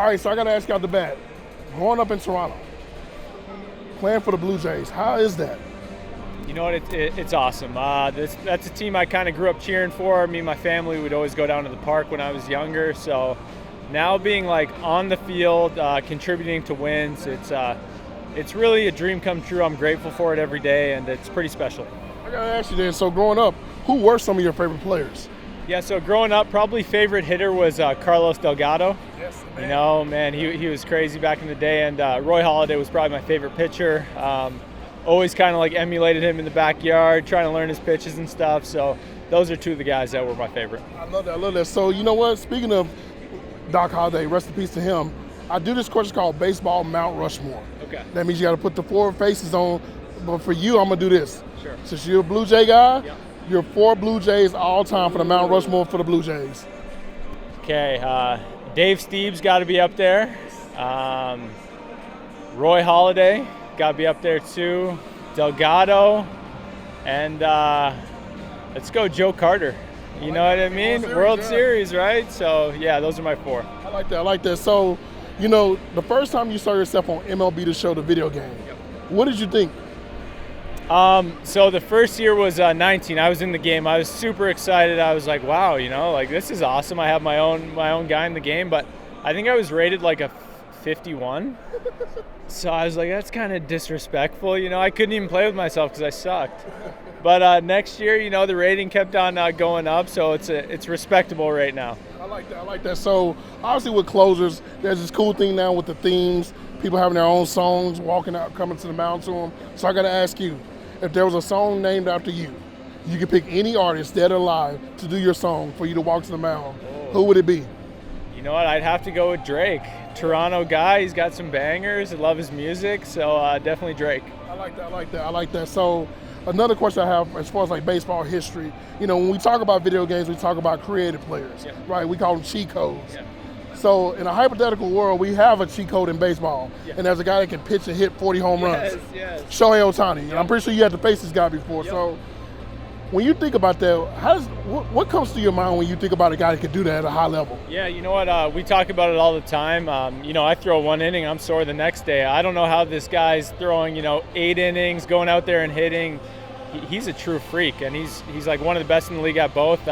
right, so I got to ask you out the bat. Growing up in Toronto, playing for the Blue Jays, how is that? You know what? It's awesome. That's a team I kind of grew up cheering for. Me and my family would always go down to the park when I was younger. So now being like on the field, contributing to wins, it's really a dream come true. I'm grateful for it every day, and it's pretty special. I got to ask you then, so growing up, who were some of your favorite players? Yeah, so growing up, probably favorite hitter was Carlos Delgado. Yes, man. You know, man, he was crazy back in the day, and Roy Halladay was probably my favorite pitcher. Always kind of like emulated him in the backyard, trying to learn his pitches and stuff. So those are two of the guys that were my favorite. I love that. I love that. So you know what? Speaking of Doc Halladay, rest in peace to him. I do this question called Baseball Mount Rushmore. Okay. That means you got to put the 4 faces on. But for you, I'm gonna do this. Sure. Since you're a Blue Jay guy, Yep. you're 4 Blue Jays all time for the Mount Rushmore for the Blue Jays. Okay, Dave Steeves got to be up there. Roy Halladay got to be up there too. Delgado, and let's go Joe Carter. You know what I mean? World Series, right? So yeah, those are my 4. I like that. I like that. So, you know, the first time you saw yourself on MLB The Show, the video game, what did you think? So the first year was 19. I was in the game. I was super excited. I was like, wow, you know, like this is awesome. I have my own guy in the game, but I think I was rated like a 51. So I was like, that's kind of disrespectful. You know, I couldn't even play with myself because I sucked. But next year, you know, the rating kept on going up, so it's respectable right now. I like that. I like that. So obviously with closers, there's this cool thing now with the themes, people having their own songs, walking out, coming to the mound to them. So I got to ask you, if there was a song named after you, you could pick any artist, dead or alive, to do your song for you to walk to the mound. Who would it be? You know what? I'd have to go with Drake. Toronto guy. He's got some bangers. I love his music, so definitely Drake. I like that. I like that. I like that. So another question I have as far as like baseball history, you know, when we talk about video games, we talk about creative players, right? We call them cheat codes. Yeah. So in a hypothetical world, we have a cheat code in baseball, and there's a guy that can pitch and hit 40 home runs. Yes. Shohei Ohtani. And I'm pretty sure you had to face this guy before. So when you think about that, what comes to your mind when you think about a guy that can do that at a high level? Yeah, you know what? We talk about it all the time. You know, I throw 1 inning, I'm sore the next day. I don't know how this guy's throwing, 8 innings, going out there and hitting. He's a true freak, and he's like one of the best in the league at both.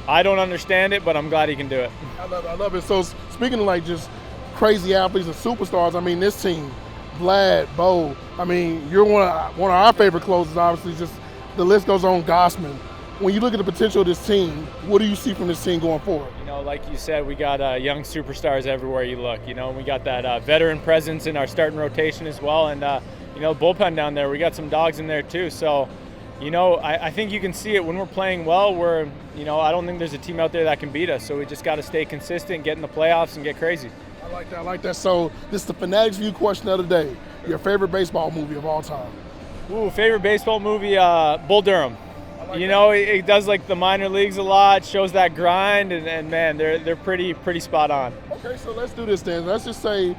I don't understand it, but I'm glad he can do it. I love it. So speaking of like just crazy athletes and superstars, I mean, this team, Vlad, Bo, I mean, you're one of our favorite closers, obviously. Just the list goes on, Gossman. When you look at the potential of this team, what do you see from this team going forward? You know, like you said, we got young superstars everywhere you look. You know, we got that veteran presence in our starting rotation as well, and bullpen down there, we got some dogs in there too. So, you know, I think you can see it when we're playing well. I don't think there's a team out there that can beat us. So we just got to stay consistent, get in the playoffs, and get crazy. I like that. I like that. So this is the Fanatics View question of the day. Your favorite baseball movie of all time? Ooh, favorite baseball movie? Bull Durham. It does like the minor leagues a lot, shows that grind, and man, they're pretty spot on. Okay, so let's do this then. Let's just say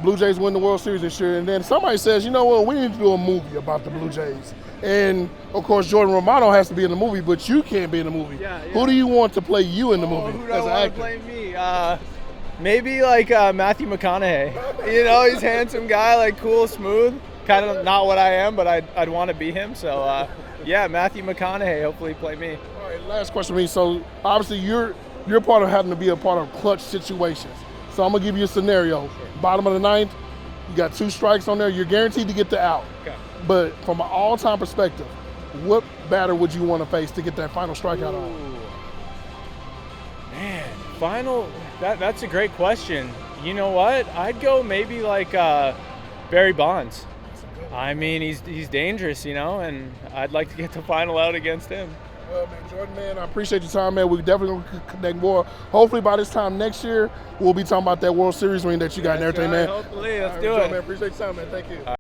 Blue Jays win the World Series this year, and then somebody says, you know what, we need to do a movie about the Blue Jays. And of course, Jordan Romano has to be in the movie, but you can't be in the movie. Yeah. Who do you want to play you in the movie? Who do I want to play me? Maybe like Matthew McConaughey. You know, he's a handsome guy, like cool, smooth. Kind of not what I am, but I'd want to be him. So yeah, Matthew McConaughey. Hopefully, play me. All right, last question for me. So obviously, you're part of having to be a part of clutch situations. So I'm gonna give you a scenario. Bottom of the 9th, you got 2 strikes on there. You're guaranteed to get the out. Okay. But from an all-time perspective, what batter would you want to face to get that final strikeout on? Man, that's a great question. You know what? I'd go maybe like Barry Bonds. I mean, he's dangerous, and I'd like to get the final out against him. Well, man, Jordan, man, I appreciate your time, man. We're definitely going to connect more. Hopefully by this time next year, we'll be talking about that World Series ring that you got and everything, man. Hopefully, let's do it. it. Man, appreciate your time, man. Thank you.